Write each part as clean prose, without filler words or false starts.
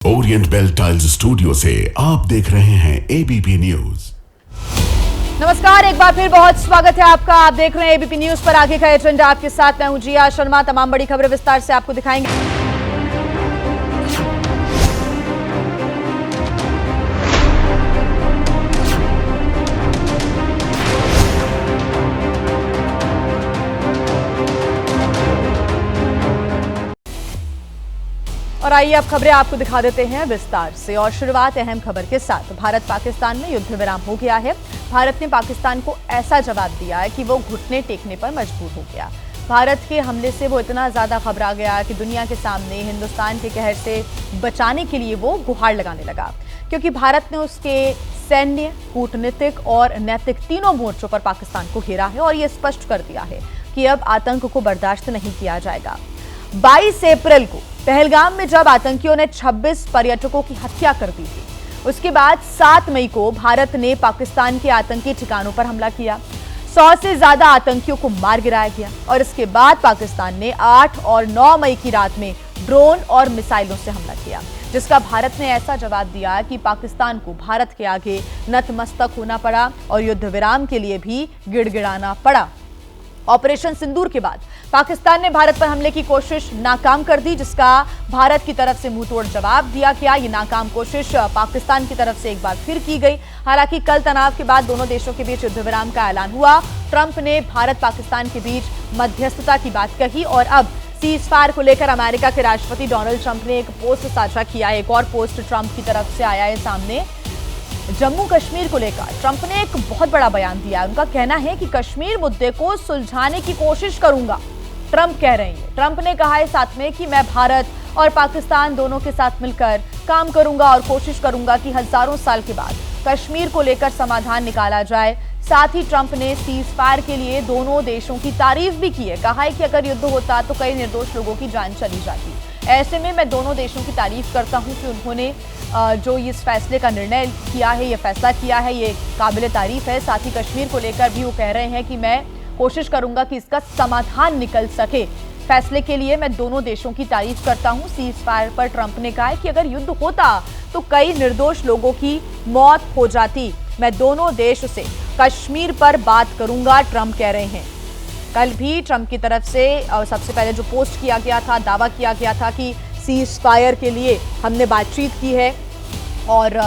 Orient bell tiles studio से आप देख रहे हैं एबीपी न्यूज। नमस्कार, एक बार फिर बहुत स्वागत है आपका। आप देख रहे हैं एबीपी न्यूज पर। आगे का एजेंडा आपके साथ मैं हूं जिया शर्मा। तमाम बड़ी खबरें विस्तार से आपको दिखाएंगे। और आइए अब खबरें आपको दिखा देते हैं विस्तार से। और शुरुआत अहम खबर के साथ। भारत पाकिस्तान में युद्ध विराम हो गया है। भारत ने पाकिस्तान को ऐसा जवाब दिया है कि वो घुटने टेकने पर मजबूर हो गया। भारत के हमले से वो इतना ज्यादा घबरा गया कि दुनिया के सामने हिंदुस्तान के कहर से बचाने के लिए वो गुहार लगाने लगा, क्योंकि भारत ने उसके सैन्य, कूटनीतिक और नैतिक तीनों मोर्चों पर पाकिस्तान को घेरा है और ये स्पष्ट कर दिया है कि अब आतंक को बर्दाश्त नहीं किया जाएगा। 22 अप्रैल को पहलगाम में जब आतंकियों ने 26 पर्यटकों की हत्या कर दी थी, उसके बाद 7 मई को भारत ने पाकिस्तान के आतंकी ठिकानों पर हमला किया। 100 से ज्यादा आतंकियों को मार गिराया गया और इसके बाद पाकिस्तान ने 8 और 9 मई की रात में ड्रोन और मिसाइलों से हमला किया, जिसका भारत ने ऐसा जवाब दिया कि पाकिस्तान को भारत के आगे नतमस्तक होना पड़ा और युद्ध विराम के लिए भी गिड़गिड़ाना पड़ा। ऑपरेशन सिंदूर के बाद पाकिस्तान ने भारत पर हमले की कोशिश नाकाम कर दी, जिसका भारत की तरफ से मुंहतोड़ जवाब दिया गया। ये नाकाम कोशिश पाकिस्तान की तरफ से एक बार फिर की गई। हालांकि कल तनाव के बाद दोनों देशों के बीच युद्ध विराम का ऐलान हुआ। ट्रंप ने भारत पाकिस्तान के बीच मध्यस्थता की बात कही और अब सीजफायर को लेकर अमेरिका के राष्ट्रपति डोनाल्ड ट्रंप ने एक पोस्ट साझा किया। एक और पोस्ट ट्रंप की तरफ से आया है सामने। जम्मू कश्मीर को लेकर ट्रंप ने एक बहुत बड़ा बयान दिया। उनका कहना है कि कश्मीर मुद्दे को सुलझाने की कोशिश करूंगा, ट्रंप कह रहे हैं। ट्रंप ने कहा है साथ में कि मैं भारत और पाकिस्तान दोनों के साथ मिलकर काम करूंगा और कोशिश करूंगा कि हजारों साल के बाद कश्मीर को लेकर समाधान निकाला जाए। साथ ही ट्रंप ने सीजफायर के लिए दोनों देशों की तारीफ भी की है। कहा है कि अगर युद्ध होता तो कई निर्दोष लोगों की जान चली जाती। ऐसे में मैं दोनों देशों की तारीफ करता हूं कि उन्होंने जो इस फैसले का निर्णय किया है, ये फैसला किया है, ये काबिल तारीफ है। साथ ही कश्मीर को लेकर भी वो कह रहे हैं कि मैं कोशिश करूंगा कि इसका समाधान निकल सके। फैसले के लिए मैं दोनों देशों की तारीफ करता हूं। सीजफायर पर ट्रंप ने कहा है कि अगर युद्ध होता तो कई निर्दोष लोगों की मौत हो जाती। मैं दोनों देश से कश्मीर पर बात करूंगा, ट्रंप कह रहे हैं। कल भी ट्रंप की तरफ से सबसे पहले जो पोस्ट किया गया था, दावा किया गया था कि सीजफायर के लिए हमने बातचीत की है और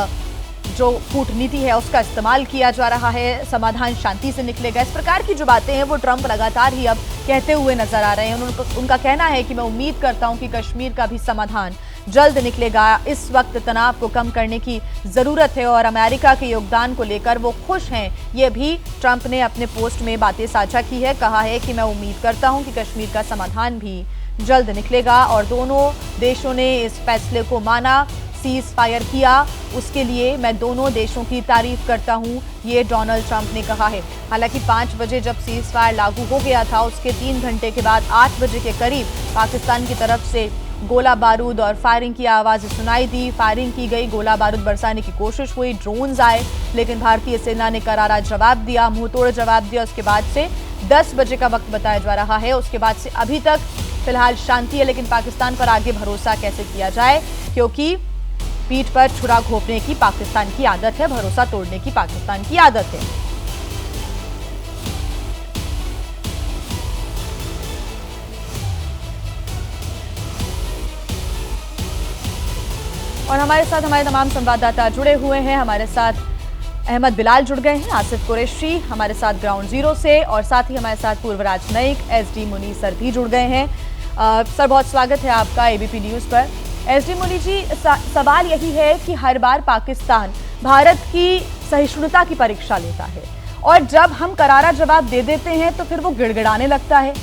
जो कूटनीति है उसका इस्तेमाल किया जा रहा है, समाधान शांति से निकलेगा। इस प्रकार की जो बातें हैं वो ट्रंप लगातार ही अब कहते हुए नजर आ रहे हैं। उनका कहना है कि मैं उम्मीद करता हूं कि कश्मीर का भी समाधान जल्द निकलेगा। इस वक्त तनाव को कम करने की जरूरत है और अमेरिका के योगदान को लेकर वो खुश हैं। ये भी ट्रंप ने अपने पोस्ट में बातें साझा की है। कहा है कि मैं उम्मीद करता हूं कि कश्मीर का समाधान भी जल्द निकलेगा और दोनों देशों ने इस फैसले को माना, सीज फायर किया। उसके लिए मैं दोनों देशों की तारीफ करता हूं, ये डोनाल्ड ट्रंप ने कहा है। हालांकि 5 बजे जब सीज फायर लागू हो गया था, उसके 3 घंटे के बाद 8 बजे के करीब पाकिस्तान की तरफ से गोला बारूद और फायरिंग की आवाज़ सुनाई दी। फायरिंग की गई, गोला बारूद बरसाने की कोशिश हुई, ड्रोन्स आए, लेकिन भारतीय सेना ने करारा जवाब दिया, मुंहतोड़ जवाब दिया। उसके बाद से 10 बजे का वक्त बताया जा रहा है। उसके बाद से अभी तक फिलहाल शांति है, लेकिन पाकिस्तान पर आगे भरोसा कैसे किया जाए, क्योंकि पीठ पर छुरा घोंपने की पाकिस्तान की आदत है, भरोसा तोड़ने की पाकिस्तान की आदत है। और हमारे साथ हमारे तमाम संवाददाता जुड़े हुए हैं। हमारे साथ अहमद बिलाल जुड़ गए हैं, आसिफ कुरैशी हमारे साथ ग्राउंड जीरो से, और साथ ही हमारे साथ पूर्वराज नाइक, एसडी मुनी सर भी जुड़ गए हैं। सर, बहुत स्वागत है आपका एबीपी न्यूज पर। एसडी मुनी जी, सवाल यही है कि हर बार पाकिस्तान भारत की सहिष्णुता की परीक्षा लेता है और जब हम करारा जवाब दे देते हैं तो फिर वो गिड़गिड़ाने लगता है,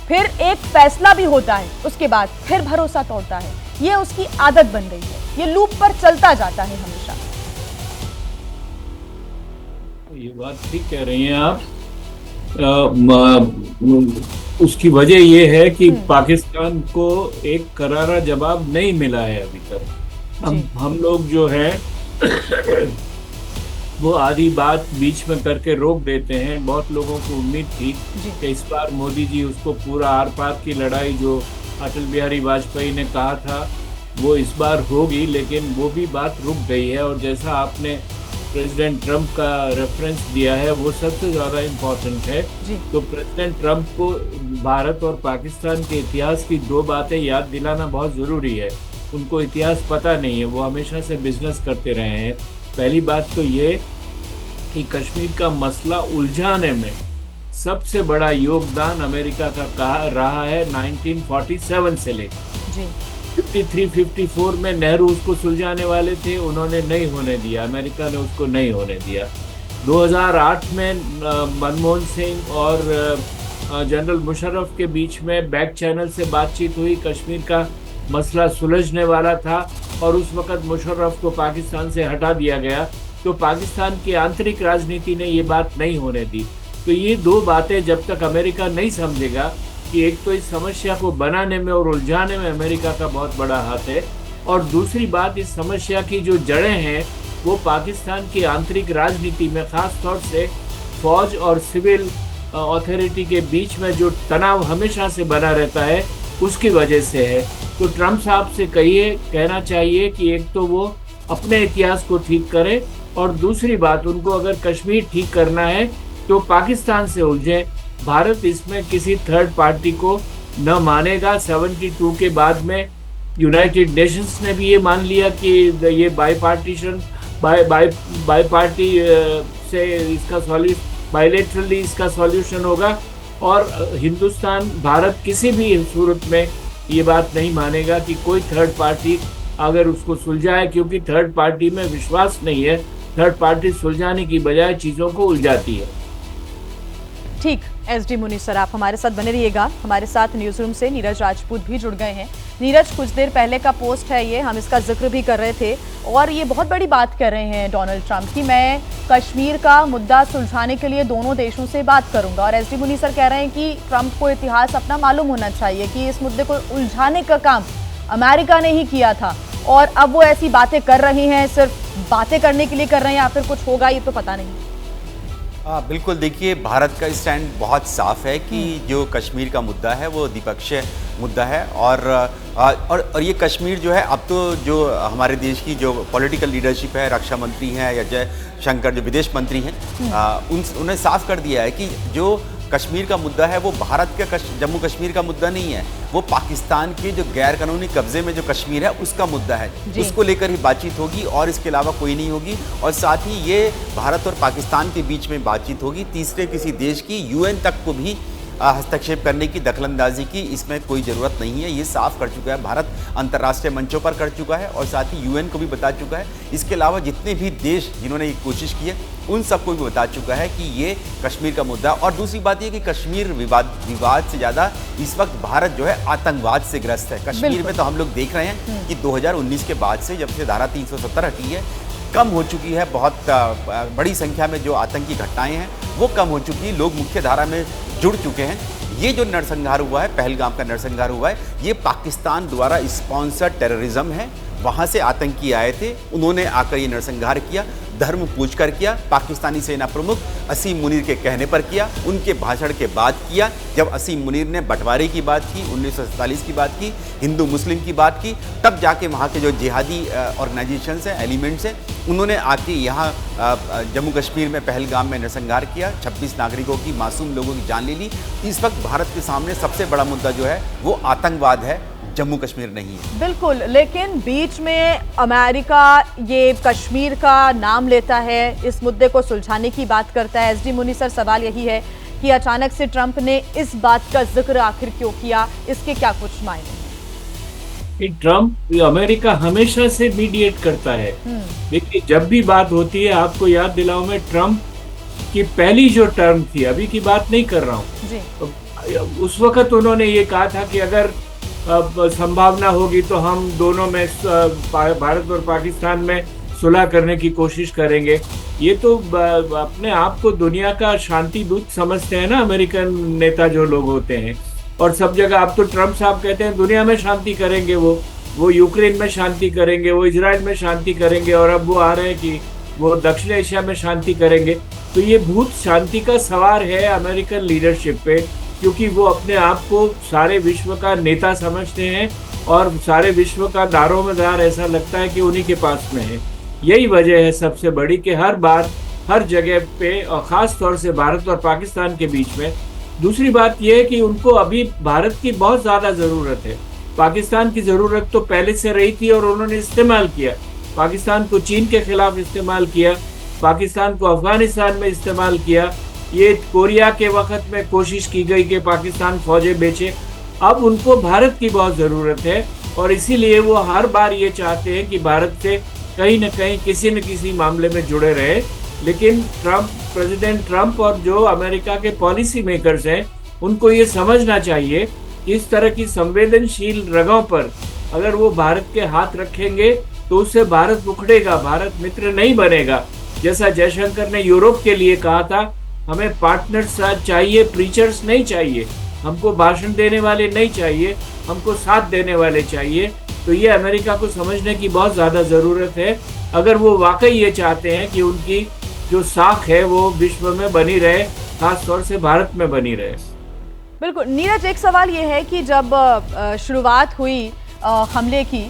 फिर एक फैसला भी होता है, उसके बाद फिर भरोसा तोड़ता है। ये उसकी आदत बन गई है, ये लूप पर चलता जाता है हमेशा। ये बात ठीक कह रही हैं आप। उसकी वजह ये है कि पाकिस्तान को एक करारा जवाब नहीं मिला है अभी तक। हम लोग जो है वो आधी बात बीच में करके रोक देते हैं। बहुत लोगों को उम्मीद थी कि इस बार मोदी जी उसको पूरा आर पार की लड़ाई जो अटल बिहारी वाजपेयी ने कहा था वो इस बार होगी, लेकिन वो भी बात रुक गई है। और जैसा आपने प्रेसिडेंट ट्रंप का रेफरेंस दिया है, वो सबसे ज़्यादा इम्पोर्टेंट है। जी। तो प्रेसिडेंट ट्रंप को भारत और पाकिस्तान के इतिहास की दो बातें याद दिलाना बहुत ज़रूरी है। उनको इतिहास पता नहीं है, वो हमेशा से बिजनेस करते रहे हैं। पहली बात तो ये कि कश्मीर का मसला उलझाने में सबसे बड़ा योगदान अमेरिका का रहा है 1947 से लेकर। जी। 53-54 में नेहरू उसको सुलझाने वाले थे, उन्होंने नहीं होने दिया, अमेरिका ने उसको नहीं होने दिया। 2008 में मनमोहन सिंह और जनरल मुशर्रफ के बीच में बैक चैनल से बातचीत हुई, कश्मीर का मसला सुलझने वाला था और उस वक़्त मुशर्रफ को पाकिस्तान से हटा दिया गया। तो पाकिस्तान की आंतरिक राजनीति ने ये बात नहीं होने दी। तो ये दो बातें जब तक अमेरिका नहीं समझेगा कि एक तो इस समस्या को बनाने में और उलझाने में अमेरिका का बहुत बड़ा हाथ है, और दूसरी बात इस समस्या की जो जड़ें हैं वो पाकिस्तान की आंतरिक राजनीति में, ख़ास तौर से फौज और सिविल अथॉरिटी के बीच में जो तनाव हमेशा से बना रहता है, उसकी वजह से है। तो ट्रंप साहब से कहना चाहिए कि एक तो वो अपने इतिहास को ठीक करें, और दूसरी बात, उनको अगर कश्मीर ठीक करना है तो पाकिस्तान से उलझे। भारत इसमें किसी थर्ड पार्टी को न मानेगा। 72 के बाद में यूनाइटेड नेशंस ने भी ये मान लिया कि ये बाई पार्टी से इसका बायलैटरली इसका सॉल्यूशन होगा, और हिंदुस्तान, भारत किसी भी सूरत में ये बात नहीं मानेगा कि कोई थर्ड पार्टी अगर उसको सुलझाए, क्योंकि थर्ड पार्टी में विश्वास नहीं है। थर्ड पार्टी सुलझाने की बजाय चीज़ों को उलझाती है। ठीक, एसडी मुनीर सर, आप हमारे साथ बने रहिएगा। हमारे साथ न्यूज़ रूम से नीरज राजपूत भी जुड़ गए हैं। नीरज, कुछ देर पहले का पोस्ट है ये, हम इसका जिक्र भी कर रहे थे, और ये बहुत बड़ी बात कर रहे हैं डोनाल्ड ट्रंप की मैं कश्मीर का मुद्दा सुलझाने के लिए दोनों देशों से बात करूंगा। और एसडी मुनीर सर कह रहे हैं कि ट्रंप को इतिहास अपना मालूम होना चाहिए कि इस मुद्दे को उलझाने का काम अमेरिका ने ही किया था, और अब वो ऐसी बातें कर रही हैं, सिर्फ बातें करने के लिए कर रहे हैं या फिर कुछ होगा ये तो पता नहीं। बिल्कुल, देखिए, भारत का स्टैंड बहुत साफ है कि जो कश्मीर का मुद्दा है वो द्विपक्षीय मुद्दा है, और ये कश्मीर जो है, अब तो जो हमारे देश की जो पॉलिटिकल लीडरशिप है, रक्षा मंत्री हैं या जय शंकर जो विदेश मंत्री हैं, उन्होंने साफ कर दिया है कि जो कश्मीर का मुद्दा है वो भारत के जम्मू कश्मीर का मुद्दा नहीं है, वो पाकिस्तान के जो गैर कानूनी कब्जे में जो कश्मीर है उसका मुद्दा है। उसको लेकर ही बातचीत होगी और इसके अलावा कोई नहीं होगी। और साथ ही ये भारत और पाकिस्तान के बीच में बातचीत होगी, तीसरे किसी देश की, यूएन तक को भी हस्तक्षेप करने की, दखलंदाजी की इसमें कोई ज़रूरत नहीं है। ये साफ कर चुका है भारत, अंतर्राष्ट्रीय मंचों पर कर चुका है, और साथ ही यूएन को भी बता चुका है। इसके अलावा जितने भी देश जिन्होंने ये कोशिश की है उन सबको भी बता चुका है कि ये कश्मीर का मुद्दा। और दूसरी बात ये कि कश्मीर विवाद से ज़्यादा इस वक्त भारत जो है आतंकवाद से ग्रस्त है। कश्मीर में तो हम लोग देख रहे हैं कि 2019 के बाद से, जब से धारा 370 हटी है, कम हो चुकी है। बहुत बड़ी संख्या में जो आतंकी घटनाएं हैं वो कम हो चुकी है, लोग मुख्य धारा में जुड़ चुके हैं। ये जो नरसंहार हुआ है, पहलगाम का नरसंहार हुआ है, ये पाकिस्तान द्वारा स्पॉन्सर्ड टेररिज्म है। वहाँ से आतंकी आए थे, उन्होंने आकर ये नरसंहार किया, धर्म पूछ कर किया, पाकिस्तानी सेना प्रमुख असीम मुनीर के कहने पर किया, उनके भाषण के बाद किया। जब असीम मुनीर ने बंटवारे की बात की, 1947 की बात की, हिंदू मुस्लिम की बात की, तब जाके वहाँ के जो जिहादी ऑर्गेनाइजेशंस हैं, एलिमेंट्स हैं, उन्होंने आके यहाँ जम्मू कश्मीर में पहलगाम में नरसंहार किया, 26 नागरिकों की, मासूम लोगों की जान ले ली। इस वक्त भारत के सामने सबसे बड़ा मुद्दा जो है वो आतंकवाद है, जम्मू कश्मीर नहीं है। बिल्कुल, लेकिन बीच में अमेरिका ये कश्मीर का नाम लेता है, इस मुद्दे को सुलझाने की बात करता है। एसडी मुनीर सर, सवाल यही है कि अचानक से ट्रंप ने इस बात का जिक्र आखिर क्यों किया, इसके क्या कुछ मायने हैं? ट्रंप, अमेरिका हमेशा से मीडिएट करता है। देखिए, जब भी बात होती है, आपको याद दिलाऊं मैं, ट्रंप की पहली जो टर्म थी, अभी की बात नहीं कर रहा हूँ, उस वक्त उन्होंने ये कहा था कि अगर संभावना होगी तो हम दोनों में, भारत और पाकिस्तान में सुलह करने की कोशिश करेंगे। ये तो अपने आप को दुनिया का शांति दूत समझते हैं ना अमेरिकन नेता जो लोग होते हैं, और सब जगह अब तो ट्रंप साहब कहते हैं दुनिया में शांति करेंगे, वो यूक्रेन में शांति करेंगे, वो इजराइल में शांति करेंगे, और अब वो आ रहे हैं कि वो दक्षिण एशिया में शांति करेंगे। तो ये भूत शांति का सवार है अमेरिकन लीडरशिप पे, क्योंकि वो अपने आप को सारे विश्व का नेता समझते हैं, और सारे विश्व का दारोमदार ऐसा लगता है कि उन्हीं के पास में है। यही वजह है सबसे बड़ी कि हर बार हर जगह पे और ख़ास तौर से भारत और पाकिस्तान के बीच में। दूसरी बात यह है कि उनको अभी भारत की बहुत ज़्यादा ज़रूरत है। पाकिस्तान की ज़रूरत तो पहले से रही थी और उन्होंने इस्तेमाल किया। पाकिस्तान को चीन के खिलाफ इस्तेमाल किया, पाकिस्तान को अफगानिस्तान में इस्तेमाल किया, ये कोरिया के वक्त में कोशिश की गई कि पाकिस्तान फौजें बेचे। अब उनको भारत की बहुत ज़रूरत है और इसीलिए वो हर बार ये चाहते हैं कि भारत से कहीं न कहीं किसी न किसी मामले में जुड़े रहे। लेकिन प्रेसिडेंट ट्रंप और जो अमेरिका के पॉलिसी मेकर्स हैं उनको ये समझना चाहिए कि इस तरह की संवेदनशील जगहों पर अगर वो भारत के हाथ रखेंगे तो उससे भारत उखड़ेगा, भारत मित्र नहीं बनेगा। जैसा जयशंकर ने यूरोप के लिए कहा था, हमें पार्टनर्स चाहिए, प्रीचर्स नहीं चाहिए, हमको भाषण देने वाले नहीं चाहिए, हमको साथ देने वाले चाहिए। तो ये अमेरिका को समझने की बहुत ज़्यादा ज़रूरत है अगर वो वाकई ये चाहते हैं कि उनकी जो साख है वो विश्व में बनी रहे, खास तौर से भारत में बनी रहे। बिल्कुल नीरज, एक सवाल ये है कि जब शुरुआत हुई हमले की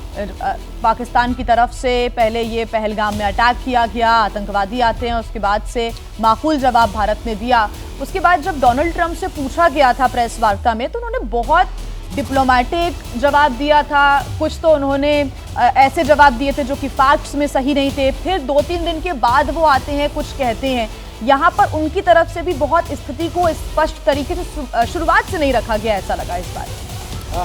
पाकिस्तान की तरफ से, पहले ये पहलगाम में अटैक किया गया, आतंकवादी आते हैं, उसके बाद से माकूल जवाब भारत ने दिया। उसके बाद जब डोनाल्ड ट्रंप से पूछा गया था प्रेस वार्ता में तो उन्होंने बहुत डिप्लोमेटिक जवाब दिया था। कुछ तो उन्होंने ऐसे जवाब दिए थे जो कि फैक्ट्स में सही नहीं थे। फिर 2-3 दिन के बाद वो आते हैं, कुछ कहते हैं। यहाँ पर उनकी तरफ से भी बहुत स्थिति को स्पष्ट तरीके से शुरुआत से नहीं रखा गया, ऐसा लगा इस बार।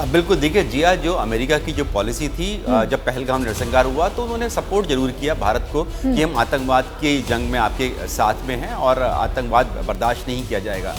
बिल्कुल, देखिए जिया, जो अमेरिका की जो पॉलिसी थी जब पहलगाम नरसंहार हुआ तो उन्होंने सपोर्ट जरूर किया भारत को कि हम आतंकवाद की जंग में आपके साथ में हैं और आतंकवाद बर्दाश्त नहीं किया जाएगा।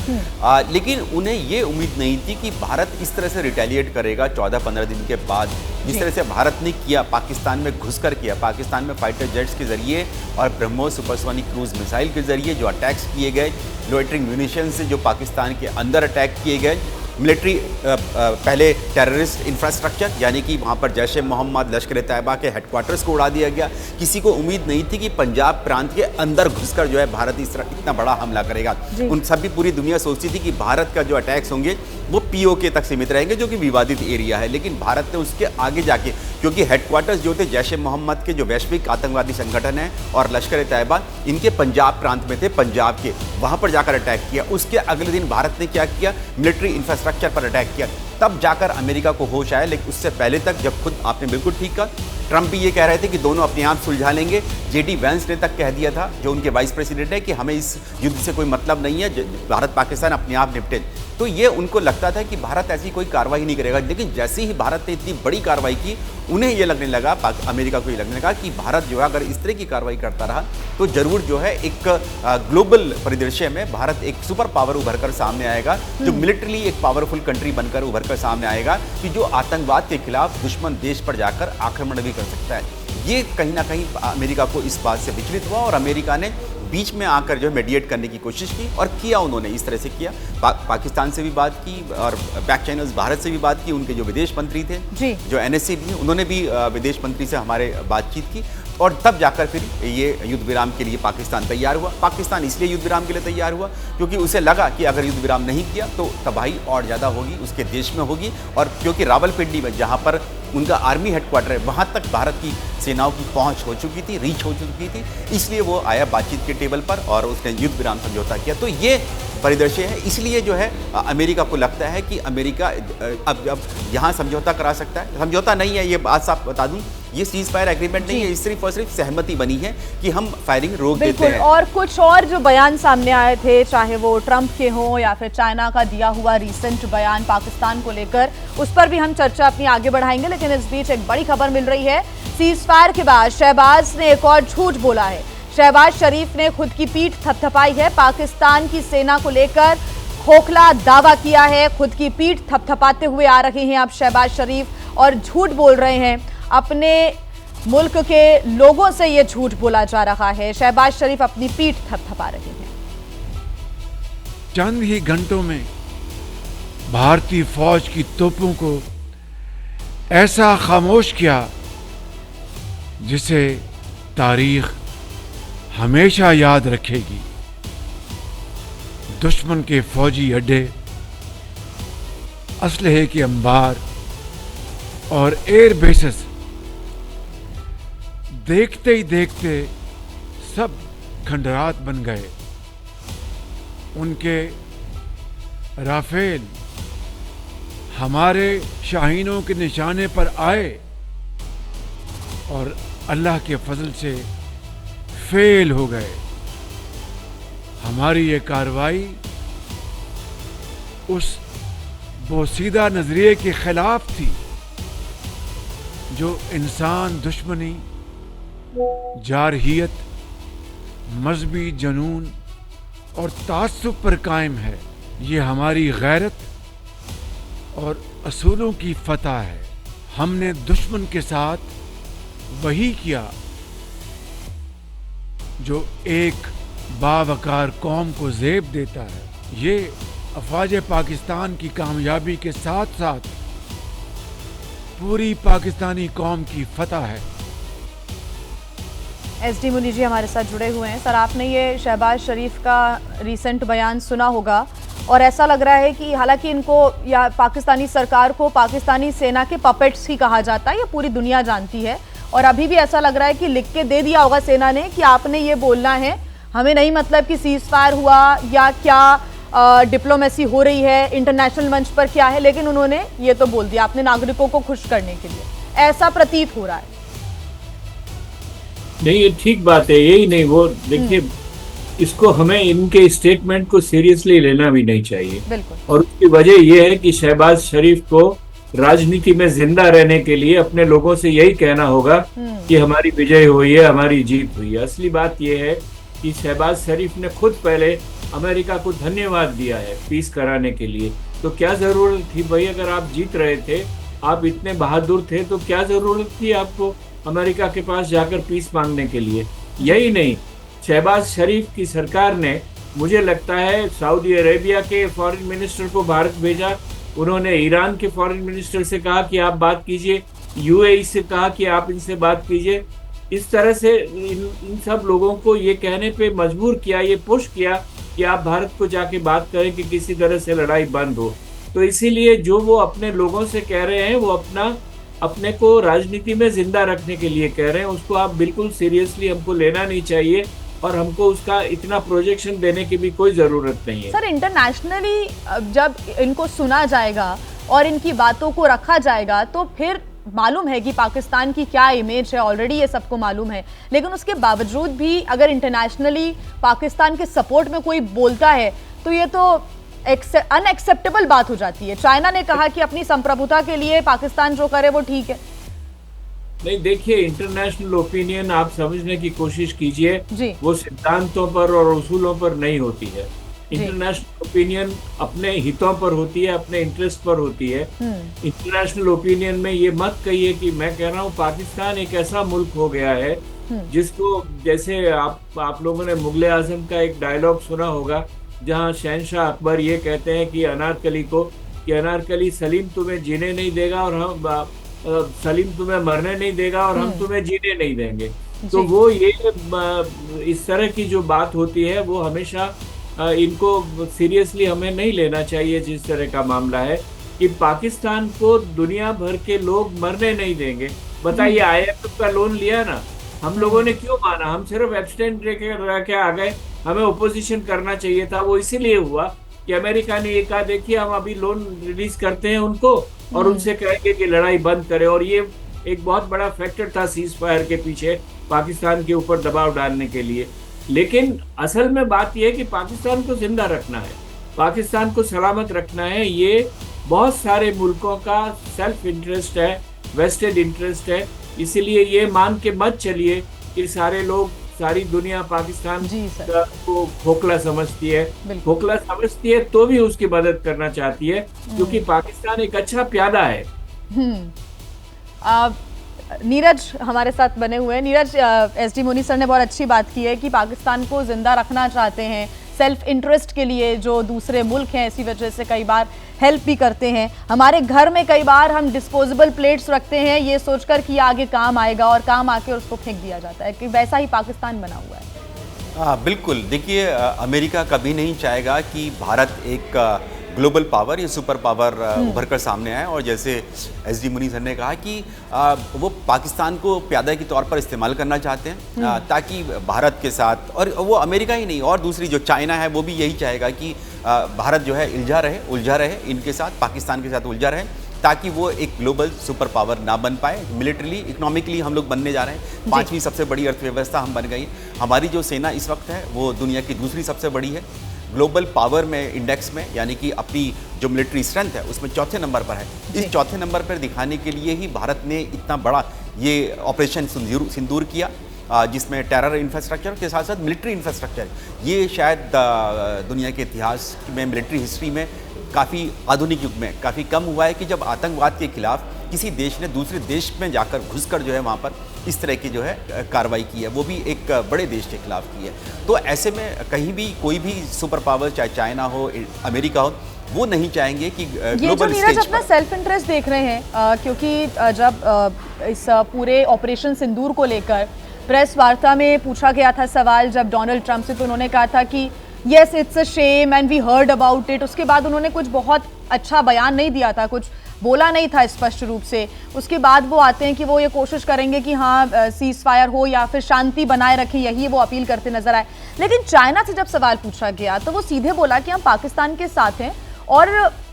लेकिन उन्हें ये उम्मीद नहीं थी कि भारत इस तरह से रिटेलिएट करेगा 14-15 दिन के बाद, जिस तरह से भारत ने किया, पाकिस्तान में घुसकर किया। पाकिस्तान में फाइटर जेट्स के जरिए और ब्रह्मोस सुपरसोनिक क्रूज मिसाइल के जरिए जो अटैक्स किए गए, लोइटरिंग म्यूनिशन से जो पाकिस्तान के अंदर अटैक किए गए, मिलिट्री पहले टेररिस्ट इंफ्रास्ट्रक्चर यानी कि वहाँ पर जैश ए मोहम्मद, लश्कर ए तैयबा के हेडक्वार्टर्स को उड़ा दिया गया। किसी को उम्मीद नहीं थी कि पंजाब प्रांत के अंदर घुसकर जो है भारत इस तरह इतना बड़ा हमला करेगा। उन सभी पूरी दुनिया सोचती थी कि भारत का जो अटैक्स होंगे वो पीओके तक सीमित रहेंगे, जो कि विवादित एरिया है। लेकिन भारत ने उसके आगे जाके, क्योंकि हेडक्वार्टर्स जो थे जैश ए मोहम्मद के जो वैश्विक आतंकवादी संगठन है और लश्कर ए तैयबा, इनके पंजाब प्रांत में थे, पंजाब के, वहाँ पर जाकर अटैक किया। उसके अगले दिन भारत ने क्या किया, मिलिट्री इंफ्रास्ट्रक्चर पर अटैक किया। तब जाकर अमेरिका को होश आया। लेकिन उससे पहले तक, जब खुद आपने बिल्कुल ठीक कहा, ट्रंप भी ये कह रहे थे कि दोनों अपने आप सुलझा लेंगे। जेडी वैंस ने तक कह दिया था, जो उनके वाइस प्रेसिडेंट है, कि हमें इस युद्ध से कोई मतलब नहीं है, भारत पाकिस्तान अपने आप निपटे। तो ये उनको लगता था कि भारत ऐसी कोई कार्रवाई नहीं करेगा। लेकिन जैसे ही भारत ने इतनी बड़ी कार्रवाई की, उन्हें ये लगने लगा, अमेरिका को ये लगने लगा कि भारत जो है अगर इस तरह की कार्रवाई करता रहा तो जरूर जो है एक ग्लोबल परिदृश्य में भारत एक सुपर पावर उभर कर सामने आएगा, जो मिलिट्रली एक पावरफुल कंट्री बनकर उभर कर सामने आएगा, कि जो आतंकवाद के खिलाफ दुश्मन देश पर जाकर आक्रमण भी कर सकता है। ये कहीं ना कहीं अमेरिका को इस बात से विचलित हुआ और अमेरिका ने बीच में आकर जो है मीडिएट करने की कोशिश की और किया। उन्होंने इस तरह से किया, पाकिस्तान से भी बात की और बैक चैनल्स भारत से भी बात की। उनके जो विदेश मंत्री थे, जो NSC भी, उन्होंने भी विदेश मंत्री से हमारे बातचीत की और तब जाकर फिर ये युद्ध विराम के लिए पाकिस्तान तैयार हुआ। पाकिस्तान इसलिए युद्ध विराम के लिए तैयार हुआ क्योंकि उसे लगा कि अगर युद्ध विराम नहीं किया तो तबाही और ज़्यादा होगी, उसके देश में होगी। और क्योंकि रावलपिंडी में, जहाँ पर उनका आर्मी हेडक्वार्टर है, वहाँ तक भारत की सेनाओं की पहुँच हो चुकी थी, रीच हो चुकी थी, इसलिए वो आया बातचीत के टेबल पर और उसने युद्ध विराम समझौता किया। तो ये परिदृश्य है। इसलिए जो है अमेरिका को लगता है कि अमेरिका अब यहाँ समझौता करा सकता है। समझौता नहीं है, ये बात साफ बता दूं, ये सीज फायर एग्रीमेंट नहीं है, सिर्फ और सिर्फ सहमति बनी है कि हम फायरिंग रोक देते हैं। और कुछ और जो बयान सामने आए थे, चाहे वो ट्रंप के हों या फिर चाइना का दिया हुआ रिसेंट बयान पाकिस्तान को लेकर, उस पर भी हम चर्चा अपनी आगे बढ़ाएंगे। लेकिन इस बीच एक बड़ी खबर मिल रही है, सीज फायर के बाद शहबाज ने एक और झूठ बोला है। शहबाज शरीफ ने खुद की पीठ थपथपाई है, पाकिस्तान की सेना को लेकर खोखला दावा किया है। खुद की पीठ थपथपाते हुए आ रहे हैं अब शहबाज शरीफ और झूठ बोल रहे हैं। अपने मुल्क के लोगों से ये झूठ बोला जा रहा है। शहबाज शरीफ अपनी पीठ थपथपा रहे हैं। चंद ही घंटों में भारतीय फौज की तोपों को ऐसा खामोश किया जिसे तारीख हमेशा याद रखेगी। दुश्मन के फौजी अड्डे, असलहे के अंबार, और एयर बेसेस देखते ही देखते सब खंडरात बन गए। उनके राफेल हमारे शाहीनों के निशाने पर आए और अल्लाह के फजल से फेल हो गए। हमारी ये कार्रवाई उस बोसीदा नजरिए के खिलाफ थी जो इंसान दुश्मनी, जारहियत, मजहबी जनून और तासुब पर कायम है। ये हमारी गैरत और असूलों की फतह है। हमने दुश्मन के साथ वही किया जो एक बावकार कौम को ज़ेब देता है। ये अफवाज पाकिस्तान की कामयाबी के साथ साथ पूरी पाकिस्तानी कौम की फतह है। SD मुनी जी हमारे साथ जुड़े हुए हैं। सर, आपने ये शहबाज शरीफ का रीसेंट बयान सुना होगा और ऐसा लग रहा है कि हालांकि इनको या पाकिस्तानी सरकार को पाकिस्तानी सेना के पपेट्स ही कहा जाता है, ये पूरी दुनिया जानती है। और अभी भी ऐसा लग रहा है कि लिख के दे दिया होगा सेना ने कि आपने ये बोलना है, हमें नहीं मतलब कि सीज फायर हुआ या क्या डिप्लोमेसी हो रही है, इंटरनेशनल मंच पर क्या है, लेकिन उन्होंने ये तो बोल दिया आपने नागरिकों को खुश करने के लिए। ऐसा प्रतीत हो रहा है। नहीं, ये ठीक बात है, यही नहीं वो देखिए, इसको हमें इनके स्टेटमेंट को सीरियसली लेना भी नहीं चाहिए। बिल्कुल। और उसकी वजह यह है कि शहबाज शरीफ को राजनीति में जिंदा रहने के लिए अपने लोगों से यही कहना होगा कि हमारी विजय हुई है, हमारी जीत हुई है। असली बात यह है कि शहबाज शरीफ ने खुद पहले अमेरिका को धन्यवाद दिया है पीस कराने के लिए। तो क्या जरूरत थी भाई, अगर आप जीत रहे थे, आप इतने बहादुर थे, तो क्या जरूरत थी आपको अमेरिका के पास जाकर पीस मांगने के लिए? यही नहीं, शहबाज शरीफ की सरकार ने, मुझे लगता है, सऊदी अरेबिया के फॉरेन मिनिस्टर को भारत भेजा, उन्होंने ईरान के फॉरेन मिनिस्टर से कहा कि आप बात कीजिए, UAE से कहा कि आप इनसे बात कीजिए। इस तरह से इन सब लोगों को ये कहने पे मजबूर किया, ये पुश किया कि आप भारत को जाके बात करें कि किसी तरह से लड़ाई बंद हो। तो इसीलिए जो वो अपने लोगों से कह रहे हैं, वो अपने को राजनीति में जिंदा रखने के लिए कह रहे हैं। उसको आप बिल्कुल सीरियसली हमको लेना नहीं चाहिए और हमको उसका इतना प्रोजेक्शन देने की भी कोई जरूरत नहीं है। सर, इंटरनेशनली जब इनको सुना जाएगा और इनकी बातों को रखा जाएगा तो फिर मालूम है कि पाकिस्तान की क्या इमेज है, ऑलरेडी ये सबको मालूम है। लेकिन उसके बावजूद भी अगर इंटरनेशनली पाकिस्तान के सपोर्ट में कोई बोलता है तो ये तो अनएक्सेप्टेबल बात हो जाती है। चाइना ने कहा कि अपनी संप्रभुता के लिए पाकिस्तान जो करे वो ठीक है। नहीं, देखिए, इंटरनेशनल ओपिनियन आप समझने की कोशिश कीजिए, वो सिद्धांतों पर और उसूलों पर नहीं होती है। इंटरनेशनल ओपिनियन अपने हितों पर होती है, अपने इंटरेस्ट पर होती है। इंटरनेशनल ओपिनियन में ये मत कहिए कि मैं कह रहा हूँ पाकिस्तान एक ऐसा मुल्क हो गया है जिसको, जैसे आप लोगों ने मुगले आजम का एक डायलॉग सुना होगा जहाँ शहनशाह अकबर ये कहते हैं कि अनारकली को कि अनारकली, सलीम तुम्हें जीने नहीं देगा और हम सलीम तुम्हें मरने नहीं देगा और हम तुम्हें जीने नहीं देंगे। तो वो ये इस तरह की जो बात होती है वो हमेशा इनको सीरियसली हमें नहीं लेना चाहिए। जिस तरह का मामला है कि पाकिस्तान को दुनिया भर के लोग मरने नहीं देंगे। बताइए, IMF का लोन लिया ना, हम लोगों ने क्यों माना? हम सिर्फ एब्सटेंट रह के आ गए, हमें ओपोजिशन करना चाहिए था। वो इसीलिए हुआ कि अमेरिका ने ये कहा, देखिए हम अभी लोन रिलीज करते हैं उनको और उनसे कहेंगे कि लड़ाई बंद करें। और ये एक बहुत बड़ा फैक्टर था सीज फायर के पीछे, पाकिस्तान के ऊपर दबाव डालने के लिए। लेकिन असल में बात यह है कि पाकिस्तान को जिंदा रखना है, पाकिस्तान को सलामत रखना है। ये बहुत सारे मुल्कों का सेल्फ इंटरेस्ट है, वेस्टेड इंटरेस्ट है। इसीलिए ये मान के मत चलिए कि सारे लोग, सारी दुनिया पाकिस्तान को खोखला समझती है। खोखला समझती है तो भी उसकी मदद करना चाहती है, क्योंकि पाकिस्तान एक अच्छा प्यादा है। नीरज हमारे साथ बने हुए हैं। नीरज, SD मुनी सर ने बहुत अच्छी बात की है कि पाकिस्तान को जिंदा रखना चाहते हैं सेल्फ इंटरेस्ट के लिए, जो दूसरे मुल्क हैं इसी वजह से कई बार हेल्प भी करते हैं। हमारे घर में कई बार हम डिस्पोजेबल प्लेट्स रखते हैं ये सोचकर कि आगे काम आएगा और काम आके उसको फेंक दिया जाता है, कि वैसा ही पाकिस्तान बना हुआ है। बिल्कुल। देखिए, अमेरिका कभी नहीं चाहेगा कि भारत एक ग्लोबल पावर, ये सुपर पावर उभर कर सामने आए। और जैसे एस डी मुनी सर ने कहा कि वो पाकिस्तान को प्यादा के तौर पर इस्तेमाल करना चाहते हैं ताकि भारत के साथ, और वो अमेरिका ही नहीं और दूसरी जो चाइना है वो भी यही चाहेगा कि भारत जो है उलझा रहे इनके साथ, पाकिस्तान के साथ उलझा रहे, ताकि वो एक ग्लोबल सुपर पावर ना बन पाए। मिलिट्रली, इकोनॉमिकली हम लोग बनने जा रहे हैं, 5वीं सबसे बड़ी अर्थव्यवस्था हम बन गई। हमारी जो सेना इस वक्त है वो दुनिया की दूसरी सबसे बड़ी है। ग्लोबल पावर में इंडेक्स में, यानी कि अपनी जो मिलिट्री स्ट्रेंथ है उसमें चौथे नंबर पर है। इस चौथे नंबर पर दिखाने के लिए ही भारत ने इतना बड़ा ये ऑपरेशन सिंदूर किया, जिसमें टेरर इंफ्रास्ट्रक्चर के साथ साथ मिलिट्री इंफ्रास्ट्रक्चर, ये शायद दुनिया के इतिहास में, मिलिट्री हिस्ट्री में काफ़ी आधुनिक युग में काफ़ी कम हुआ है कि जब आतंकवाद के खिलाफ किसी देश ने दूसरे देश में जाकर घुसकर जो है वहाँ पर इस तरह की जो है कार्रवाई की है, वो भी एक बड़े देश के खिलाफ की है। तो ऐसे में कहीं भी कोई भी सुपर पावर, चाहे चाइना हो, अमेरिका हो, वो नहीं चाहेंगे कि ग्लोबल स्टेज पर अपना सेल्फ इंटरेस्ट देख रहे हैं, क्योंकि जब इस पूरे ऑपरेशन सिंदूर को लेकर प्रेस वार्ता में पूछा गया था सवाल जब डोनाल्ड ट्रंप से, तो उन्होंने कहा था कि yes it's a shame and we heard about it. उसके बाद उन्होंने कुछ बहुत अच्छा बयान नहीं दिया था, कुछ बोला नहीं था स्पष्ट रूप से। उसके बाद वो आते हैं कि वो ये कोशिश करेंगे कि हाँ सीज फायर हो या फिर शांति बनाए रखें, यही वो अपील करते नजर आए। लेकिन चाइना से जब सवाल पूछा गया तो वो सीधे बोला कि हम पाकिस्तान के साथ हैं और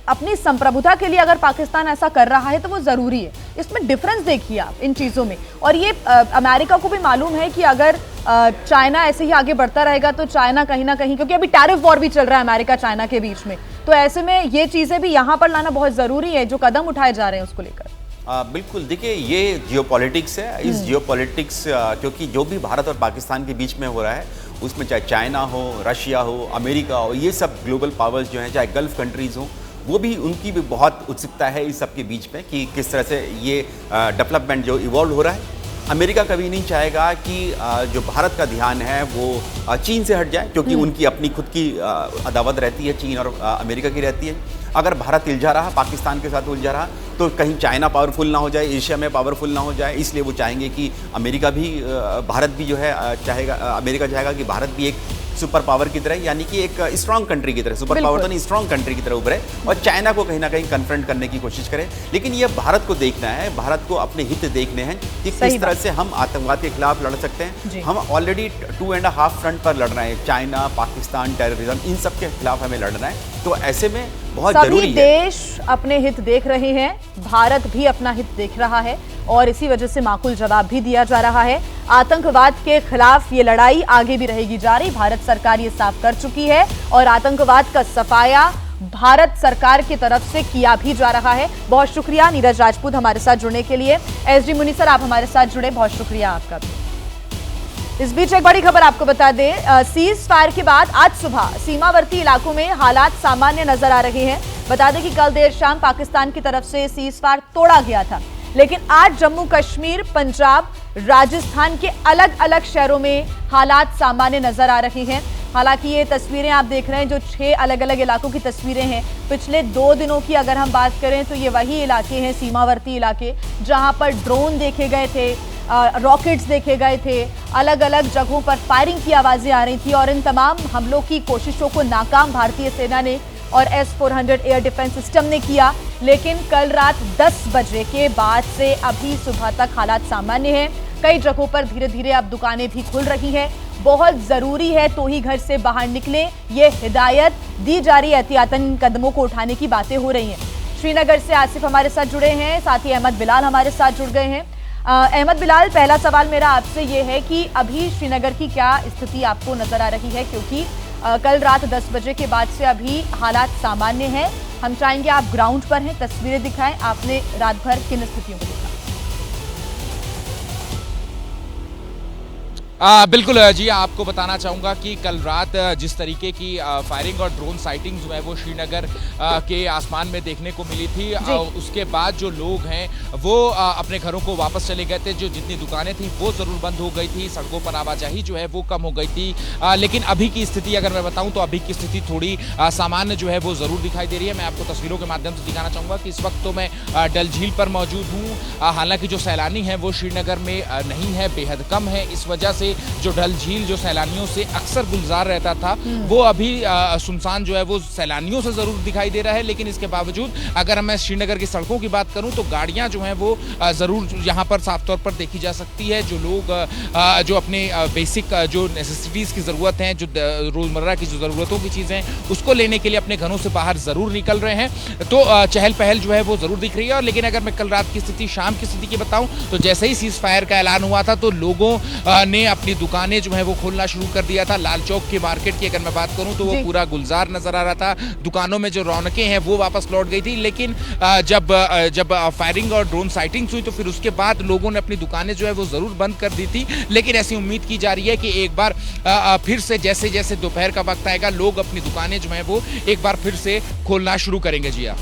अपनी संप्रभुता के लिए अगर पाकिस्तान ऐसा कर रहा है तो वो ज़रूरी है। इसमें डिफरेंस देखिए आप इन चीज़ों में। और ये अमेरिका को भी मालूम है कि अगर चाइना ऐसे ही आगे बढ़ता रहेगा तो चाइना कहीं ना कहीं, क्योंकि अभी टैरिफ वॉर भी चल रहा है अमेरिका चाइना के बीच में, तो ऐसे में ये चीज़ें भी यहाँ पर लाना बहुत ज़रूरी है, जो कदम उठाए जा रहे हैं उसको लेकर। बिल्कुल, देखिए ये जियोपॉलिटिक्स है। इस जियोपॉलिटिक्स, क्योंकि जो भी भारत और पाकिस्तान के बीच में हो रहा है उसमें चाहे चाइना हो, रशिया हो, अमेरिका हो, ये सब ग्लोबल पावर्स जो हैं, चाहे गल्फ कंट्रीज़ हों, वो भी, उनकी भी बहुत उत्सुकता है इस सब के बीच में कि किस तरह से ये डेवलपमेंट जो इवॉल्व हो रहा है। अमेरिका कभी नहीं चाहेगा कि जो भारत का ध्यान है वो चीन से हट जाए, क्योंकि उनकी अपनी खुद की अदावत रहती है, चीन और अमेरिका की रहती है। अगर भारत उलझा रहा, पाकिस्तान के साथ उलझा रहा, तो कहीं चाइना पावरफुल ना हो जाए, एशिया में पावरफुल ना हो जाए, इसलिए वो चाहेंगे कि अमेरिका भी, भारत भी जो है चाहेगा, अमेरिका चाहेगा कि भारत भी एक सुपर पावर की तरह, यानी कि एक स्ट्रांग कंट्री की तरह, सुपर पावर तो नहीं, स्ट्रांग कंट्री की तरह उभरे और चाइना को कहीं ना कहीं कन्फ्रंट करने की कोशिश करें। लेकिन ये भारत को देखना है, भारत को अपने हित देखने हैं कि किस तरह से हम आतंकवाद के खिलाफ लड़ सकते हैं। हम ऑलरेडी 2.5 फ्रंट पर लड़ रहे हैं, चाइना, पाकिस्तान, टेररिज्म, इन सब के खिलाफ हमें लड़ना है। तो ऐसे में बहुत जरूरी है, देश अपने हित देख रहे हैं, भारत भी अपना हित देख रहा है और इसी वजह से माकूल जवाब भी दिया जा रहा है। आतंकवाद के खिलाफ ये लड़ाई आगे भी रहेगी जारी, भारत सरकार ये साफ कर चुकी है और आतंकवाद का सफाया भारत सरकार की तरफ से किया भी जा रहा है। बहुत शुक्रिया नीरज राजपूत हमारे साथ जुड़ने के लिए। एसडी मुनी सर, आप हमारे साथ जुड़े, बहुत शुक्रिया आपका भी। इस बीच एक बड़ी खबर आपको बता दें, सीज फायर के बाद आज सुबह सीमावर्ती इलाकों में हालात सामान्य नजर आ रहे हैं। बता दें कि कल देर शाम पाकिस्तान की तरफ से सीज फायर तोड़ा गया था, लेकिन आज जम्मू कश्मीर, पंजाब, राजस्थान के अलग अलग शहरों में हालात सामान्य नजर आ रहे हैं। हालांकि ये तस्वीरें आप देख रहे हैं जो 6 अलग अलग इलाकों की तस्वीरें हैं। पिछले 2 दिनों की अगर हम बात करें तो ये वही इलाके हैं, सीमावर्ती इलाके, जहां पर ड्रोन देखे गए थे, रॉकेट्स देखे गए थे, अलग अलग जगहों पर फायरिंग की आवाजें आ रही थी और इन तमाम हमलों की कोशिशों को नाकाम भारतीय सेना ने और S-400 एयर डिफेंस सिस्टम ने किया। लेकिन कल रात 10 बजे के बाद से अभी सुबह तक हालात सामान्य हैं। कई जगहों पर धीरे धीरे अब दुकानें भी खुल रही हैं। बहुत ज़रूरी है तो ही घर से बाहर निकलें, ये हिदायत दी जा रही है। एहतियातन कदमों को उठाने की बातें हो रही हैं। श्रीनगर से आसिफ हमारे साथ जुड़े हैं, साथ ही अहमद बिलाल हमारे साथ जुड़ गए हैं। अहमद बिलाल, पहला सवाल मेरा आपसे ये है कि अभी श्रीनगर की क्या स्थिति आपको नजर आ रही है, क्योंकि कल रात 10 बजे के बाद से अभी हालात सामान्य हैं। हम चाहेंगे आप ग्राउंड पर हैं, तस्वीरें दिखाएं, आपने रात भर किन स्थितियों को देखा? बिल्कुल जी, आपको बताना चाहूँगा कि कल रात जिस तरीके की फायरिंग और ड्रोन साइटिंग जो है वो श्रीनगर के आसमान में देखने को मिली थी, उसके बाद जो लोग हैं वो अपने घरों को वापस चले गए थे। जो जितनी दुकानें थी वो ज़रूर बंद हो गई थी, सड़कों पर आवाजाही जो है वो कम हो गई थी। लेकिन अभी की स्थिति अगर मैं बताऊँ तो अभी की स्थिति थोड़ी सामान्य जो है वो ज़रूर दिखाई दे रही है। मैं आपको तस्वीरों के माध्यम से दिखाना चाहूँगा कि इस वक्त तो मैं डल झील पर मौजूद हूँ। हालांकि जो सैलानी हैं वो श्रीनगर में नहीं है, बेहद कम है। इस वजह से से जो डल झील जो सैलानियों से अक्सर गुलजार रहता था वो अभी सुनसान जो है वो सैलानियों से ज़रूर दिखाई दे रहा है। लेकिन इसके बावजूद अगर मैं श्रीनगर की सड़कों की बात करूं तो गाड़ियां जो हैं वो ज़रूर यहाँ पर साफ तौर पर देखी जा सकती है। जो लोग जो अपने बेसिक जो नेसेसिटीज़ की ज़रूरत हैं, जो रोज़मर्रा की जो ज़रूरतों की चीज़ें उसको लेने के लिए अपने घरों से बाहर ज़रूर निकल रहे हैं, तो चहल पहल जो है वो ज़रूर दिख रही है। और लेकिन अगर मैं कल रात की स्थिति, शाम की स्थिति की बताऊं तो जैसे ही सीज़ फायर का ऐलान हुआ था तो लोगों ने अपनी दुकानें जो है वो खोलना शुरू कर दिया था। लाल चौक के मार्केट की अगर मैं बात करूं तो वो पूरा गुलजार नजर आ रहा था, दुकानों में जो रौनकें हैं वो वापस लौट गई थी। लेकिन जब फायरिंग और ड्रोन साइटिंग्स हुई तो फिर उसके बाद लोगों ने अपनी दुकानें जो है वो ज़रूर बंद कर दी थी। लेकिन ऐसी उम्मीद की जा रही है कि एक बार फिर से जैसे जैसे दोपहर का वक्त आएगा लोग अपनी दुकानें जो हैं वो एक बार फिर से खोलना शुरू करेंगे। जिया,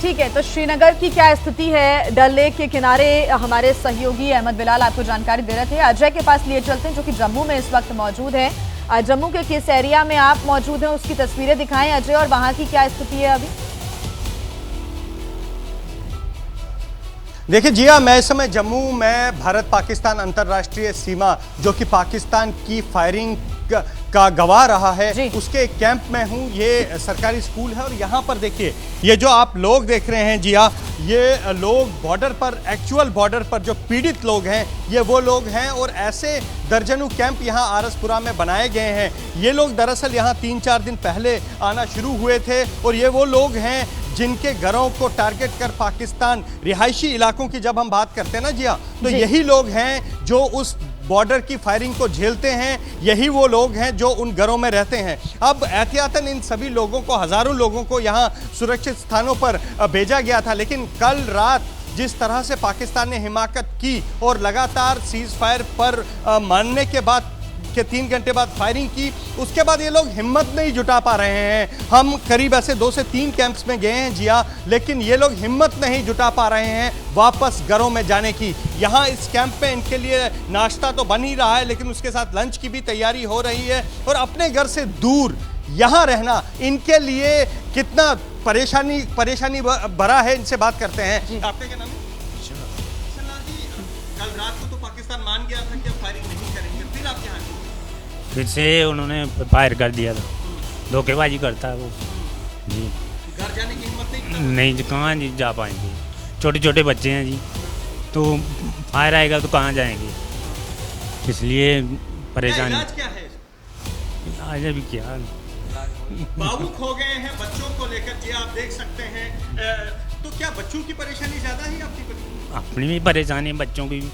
ठीक है, तो श्रीनगर की क्या स्थिति है? डल लेक के किनारे हमारे सहयोगी अहमद बिलाल आपको जानकारी दे रहे थे। अजय के पास लिए चलते हैं जो कि जम्मू में इस वक्त मौजूद है। जम्मू के किस एरिया में आप मौजूद हैं उसकी तस्वीरें दिखाएं अजय, और वहां की क्या स्थिति है अभी? देखिए जिया, मैं इस समय जम्मू में भारत पाकिस्तान अंतर्राष्ट्रीय सीमा जो कि पाकिस्तान की फायरिंग का गवाह रहा है उसके एक कैंप में हूँ। ये सरकारी स्कूल है और यहाँ पर देखिए ये जो आप लोग देख रहे हैं जिया, ये लोग बॉर्डर पर, एक्चुअल बॉर्डर पर जो पीड़ित लोग हैं ये वो लोग हैं। और ऐसे दर्जनों कैंप यहाँ आरसपुरा में बनाए गए हैं। ये लोग दरअसल यहाँ 3-4 दिन पहले आना शुरू हुए थे और ये वो लोग हैं जिनके घरों को टारगेट कर पाकिस्तान, रिहायशी इलाकों की जब हम बात करते हैं ना जिया, तो यही लोग हैं जो उस बॉर्डर की फायरिंग को झेलते हैं, यही वो लोग हैं जो उन घरों में रहते हैं। अब एहतियातन इन सभी लोगों को, हज़ारों लोगों को यहाँ सुरक्षित स्थानों पर भेजा गया था। लेकिन कल रात जिस तरह से पाकिस्तान ने हिमाकत की और लगातार सीज़ फायर पर मानने के बाद के 3 घंटे बाद फायरिंग की, उसके बाद ये लोग हिम्मत नहीं जुटा पा रहे हैं। हम करीब ऐसे 2 से 3 कैंप्स में गए हैं जिया, लेकिन ये लोग हिम्मत नहीं जुटा पा रहे हैं वापस घरों में जाने की। यहाँ इस कैंप में इनके लिए नाश्ता तो बन ही रहा है लेकिन उसके साथ लंच की भी तैयारी हो रही है। और अपने घर से दूर यहाँ रहना इनके लिए कितना परेशानी भरा है, इनसे बात करते हैं। आपका क्या नाम है? कल रात को तो पाकिस्तान मान गया था कि अब फायरिंग नहीं करेंगे, फिर आप यहाँ फिर से उन्होंने फायर कर दिया था। धोखेबाजी करता है वो जी। घर जाने की हिम्मत नहीं जी, कहाँ जी जा पाएंगे, छोटे छोटे बच्चे हैं जी, तो फायर आएगा तो कहाँ जाएंगे, इसलिए परेशानी। इलाज क्या है? आज अभी क्या भावुक हो गए हैं बच्चों को लेकर जी, आप देख सकते हैं। तो क्या बच्चों की परेशानी ज़्यादा है आपकी? अपनी भी परेशानी है, बच्चों की भी।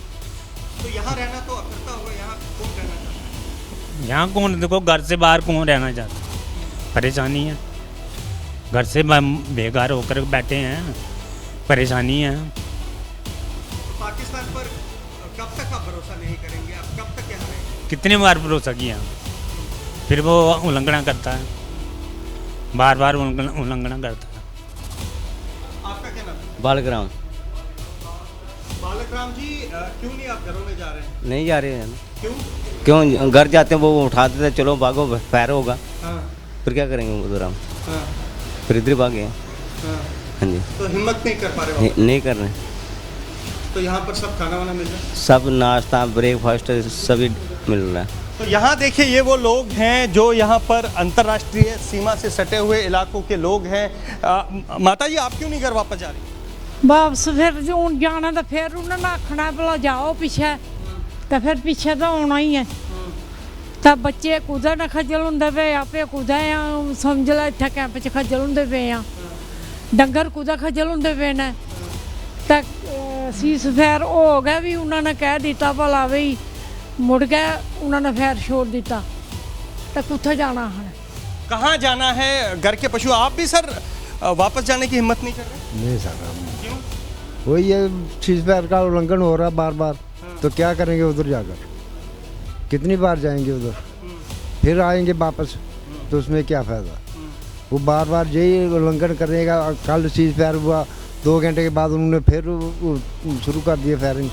तो यहाँ रहना तो करता होगा, यहाँ कौन रहना चाहता है? यहाँ कौन, देखो घर से बाहर कौन रहना चाहता, परेशानी है, घर से बेघर होकर बैठे हैं, परेशानी है। तो पाकिस्तान पर कब तक आप भरोसा नहीं करेंगे? आप कब तक यहाँ रहेंगे? कितने बार भरोसा किया, फिर वो उल्लंघना करता है, बार बार उल्लंघना करता है। आपका क्या नाम है? बालकराम। बालकराम जी, क्यों नहीं आप घरों में जा रहे हैं? नहीं जा रहे हैं। क्यों घर जाते हैं वो उठाते थे, चलो भागो फायर होगा। हाँ। फिर क्या करेंगे उधर हम? हाँ। फिर इधर भागे। हाँ। हाँ जी। तो हिम्मत नहीं कर पा रहे? नहीं कर रहे। तो यहाँ पर सब खाना वाना मिल रहा है? सब नाश्ता, ब्रेकफास्ट सभी मिल रहा है। तो यहाँ देखिए ये वो लोग हैं जो यहाँ पर अंतर्राष्ट्रीय सीमा से सटे हुए इलाकों के लोग हैं। माता जी, आप क्यों नहीं घर वापस जा रही? वापस फिर जो जाना तो फिर उन्होंने आखना भला जाओ पीछे, तो फिर पीछे तो आना ही है। तब बच्चे कुदै न खज्जल होंदे पे, आपे कुदै समझ लो इत्थै कैंप च खज्जल होंदे पे आ, डंगर कुदै खज्जल होंदे पे न। तो सीज़ फायर हो गया भी, उन्होंने कह दिता भला बई मुड़ गए, उन्होंने फायर छोड़ दिता, तो कुत्थे जाना है? कहाँ जाना है? घर के पशु। आप भी सर वापस जाने की हिम्मत नहीं कर रहे? नहीं सर, क्यों? वही ये सीज़ फायर का उल्लंघन हो रहा है बार बार। तो क्या करेंगे उधर जाकर, कितनी बार जाएंगे उधर, फिर आएंगे वापस, तो उसमें क्या फ़ायदा? वो बार बार यही उल्लंघन करेगा। कल सीज़ फायर हुआ, 2 घंटे के बाद उन्होंने फिर शुरू कर दिया फायरिंग,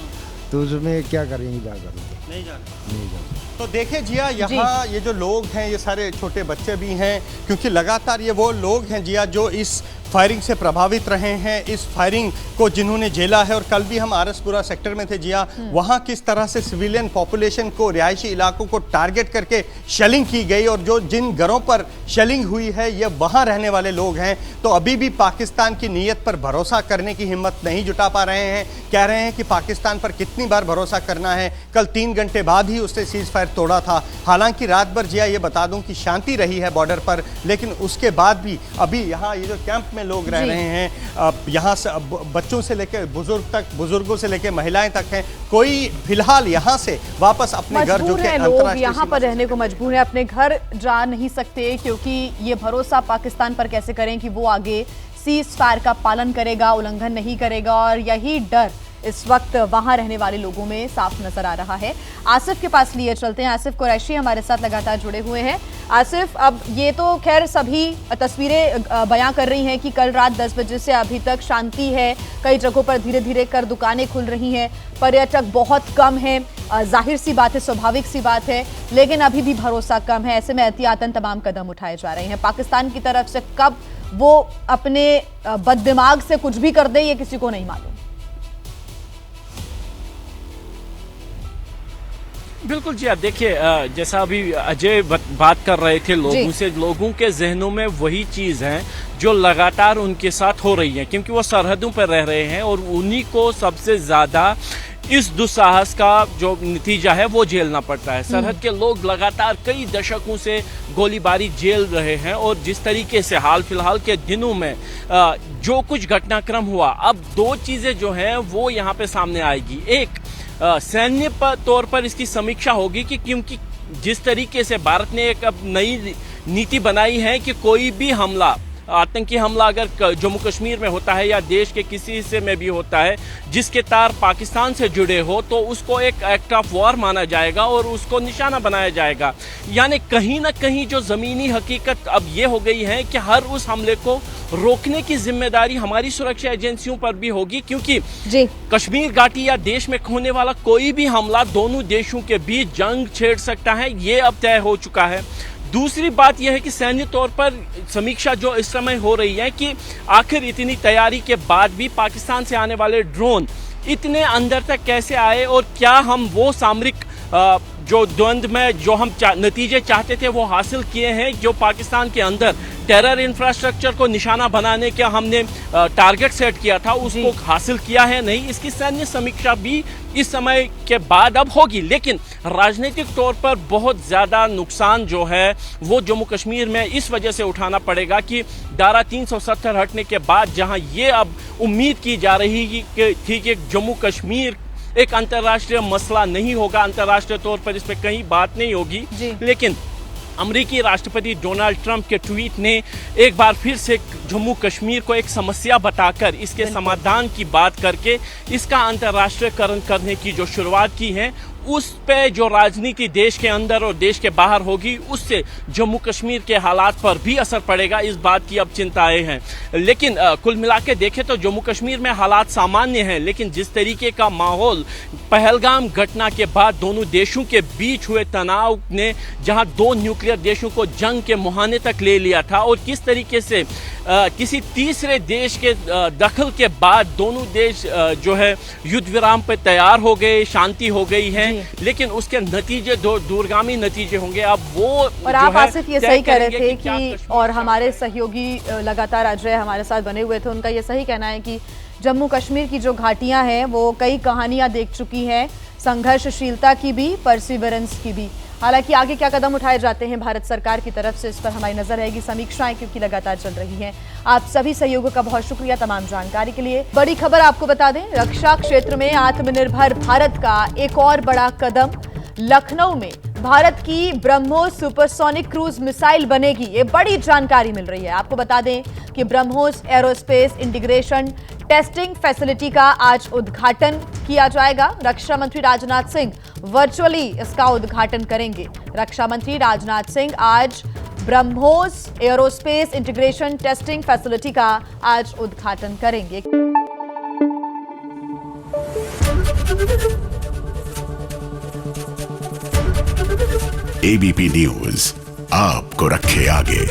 तो उसमें क्या करेंगे जाकर? नहीं जाना। तो देखे जिया, यहाँ ये जो लोग हैं ये सारे छोटे बच्चे भी हैं, क्योंकि लगातार ये वो लोग हैं जिया जो इस फायरिंग से प्रभावित रहे हैं। इस फायरिंग को जिन्होंने झेला है, और कल भी हम आरएसपुरा सेक्टर में थे जी हाँ, वहाँ किस तरह से सिविलियन पॉपुलेशन को, रिहायशी इलाकों को टारगेट करके शेलिंग की गई, और जो जिन घरों पर शेलिंग हुई है ये वहाँ रहने वाले लोग हैं। तो अभी भी पाकिस्तान की नीयत पर भरोसा करने की हिम्मत नहीं जुटा पा रहे हैं। कह रहे हैं कि पाकिस्तान पर कितनी बार भरोसा करना है। कल 3 घंटे बाद ही उसने सीज फायर तोड़ा था। हालांकि रात भर जिया ये बता दूं कि शांति रही है बॉर्डर पर, लेकिन उसके बाद भी अभी यहाँ ये जो कैंप में लोग रह रहे हैं, यहाँ से बच्चों से लेकर बुजुर्ग तक, बुजुर्गों से लेकर महिलाएं तक हैं, कोई फिलहाल यहाँ से वापस अपने घर, जो कि लोग यहाँ पर रहने को मजबूर है, अपने घर जा नहीं सकते, क्योंकि ये भरोसा पाकिस्तान पर कैसे करें कि वो आगे सीज फायर का पालन करेगा, उल्लंघन नहीं करेगा। और यही डर इस वक्त वहां रहने वाले लोगों में साफ नजर आ रहा है। आसिफ के पास लिए चलते हैं। आसिफ कुरैशी हमारे साथ लगातार जुड़े हुए हैं। आसिफ, अब ये तो खैर सभी तस्वीरें बयां कर रही हैं कि कल रात 10 बजे से अभी तक शांति है। कई जगहों पर धीरे धीरे कर दुकानें खुल रही हैं, पर्यटक बहुत कम हैं। जाहिर सी बात है, स्वाभाविक सी बात है, लेकिन अभी भी भरोसा कम है। ऐसे में एहतियातन तमाम कदम उठाए जा रहे हैं। पाकिस्तान की तरफ से कब वो अपने बददिमाग से कुछ भी कर दे, ये किसी को नहीं मालूम। बिल्कुल जी, आप देखिए, जैसा अभी अजय बात कर रहे थे लोगों से, लोगों के जहनों में वही चीज़ है जो लगातार उनके साथ हो रही है, क्योंकि वो सरहदों पर रह रहे हैं और उन्हीं को सबसे ज़्यादा इस दुस्साहस का जो नतीजा है वो झेलना पड़ता है। सरहद के लोग लगातार कई दशकों से गोलीबारी झेल रहे हैं, और जिस तरीके से हाल फिलहाल के दिनों में जो कुछ घटनाक्रम हुआ, अब 2 चीज़ें जो हैं वो यहाँ पे सामने आएगी। एक, सैन्य तौर पर इसकी समीक्षा होगी कि क्योंकि जिस तरीके से भारत ने एक अब नई नीति बनाई है कि कोई भी हमला, आतंकी हमला अगर जम्मू कश्मीर में होता है या देश के किसी हिस्से में भी होता है जिसके तार पाकिस्तान से जुड़े हो, तो उसको एक एक्ट ऑफ वॉर माना जाएगा और उसको निशाना बनाया जाएगा। यानी कहीं ना कहीं जो ज़मीनी हकीकत अब ये हो गई है कि हर उस हमले को रोकने की जिम्मेदारी हमारी सुरक्षा एजेंसियों पर भी होगी, क्योंकि कश्मीर घाटी या देश में होने वाला कोई भी हमला दोनों देशों के बीच जंग छेड़ सकता है, ये अब तय हो चुका है। दूसरी बात यह है कि सैन्य तौर पर समीक्षा जो इस समय हो रही है कि आखिर इतनी तैयारी के बाद भी पाकिस्तान से आने वाले ड्रोन इतने अंदर तक कैसे आए, और क्या हम वो सामरिक जो द्वंद्व में जो हम नतीजे चाहते थे वो हासिल किए हैं, जो पाकिस्तान के अंदर टेरर इंफ्रास्ट्रक्चर को निशाना बनाने का हमने टारगेट सेट किया था, उसको हासिल किया है नहीं। इसकी सैन्य समीक्षा भी इस समय के बाद अब होगी, लेकिन राजनीतिक तौर पर बहुत ज़्यादा नुकसान जो है वो जम्मू कश्मीर में इस वजह से उठाना पड़ेगा कि धारा 370 हटने के बाद, जहां ये अब उम्मीद की जा रही थी कि जम्मू कश्मीर एक अंतर्राष्ट्रीय मसला नहीं होगा, अंतर्राष्ट्रीय तौर पर इस पर कहीं बात नहीं होगी, लेकिन अमेरिकी राष्ट्रपति डोनाल्ड ट्रंप के ट्वीट ने एक बार फिर से जम्मू कश्मीर को एक समस्या बताकर इसके समाधान की बात करके इसका अंतर्राष्ट्रीयकरण करने की जो शुरुआत की है, उस पे जो राजनीति देश के अंदर और देश के बाहर होगी, उससे जम्मू कश्मीर के हालात पर भी असर पड़ेगा। इस बात की अब चिंताएं हैं, लेकिन कुल मिला के देखें तो जम्मू कश्मीर में हालात सामान्य हैं, लेकिन जिस तरीके का माहौल पहलगाम घटना के बाद दोनों देशों के बीच हुए तनाव ने, जहां 2 न्यूक्लियर देशों को जंग के मुहाने तक ले लिया था, और किस तरीके से किसी तीसरे देश के दखल के बाद दोनों देश जो है युद्ध विराम पर तैयार हो गए, शांति हो गई है, लेकिन उसके नतीजे दूरगामी नतीजे होंगे। अब वो और आप आसिफ ये सही कह रहे थे कि और हमारे सहयोगी लगातार अजय हमारे साथ बने हुए थे, उनका ये सही कहना है कि जम्मू कश्मीर की जो घाटियां हैं वो कई कहानियां देख चुकी हैं, संघर्षशीलता की भी, परसिवरेंस की भी। हालांकि आगे क्या कदम उठाए जाते हैं भारत सरकार की तरफ से, इस पर हमारी नजर रहेगी। समीक्षाएं क्योंकि लगातार चल रही हैं। आप सभी सहयोगों का बहुत शुक्रिया तमाम जानकारी के लिए। बड़ी खबर आपको बता दें, रक्षा क्षेत्र में आत्मनिर्भर भारत का एक और बड़ा कदम। लखनऊ में भारत की ब्रह्मोस सुपरसोनिक क्रूज मिसाइल बनेगी, ये बड़ी जानकारी मिल रही है। आपको बता दें कि BrahMos aerospace integration testing facility का आज उद्घाटन किया जाएगा। रक्षा मंत्री राजनाथ सिंह वर्चुअली इसका उद्घाटन करेंगे। रक्षा मंत्री राजनाथ सिंह आज BrahMos aerospace integration testing facility का आज उद्घाटन करेंगे। एबीपी न्यूज आपको रखे आगे।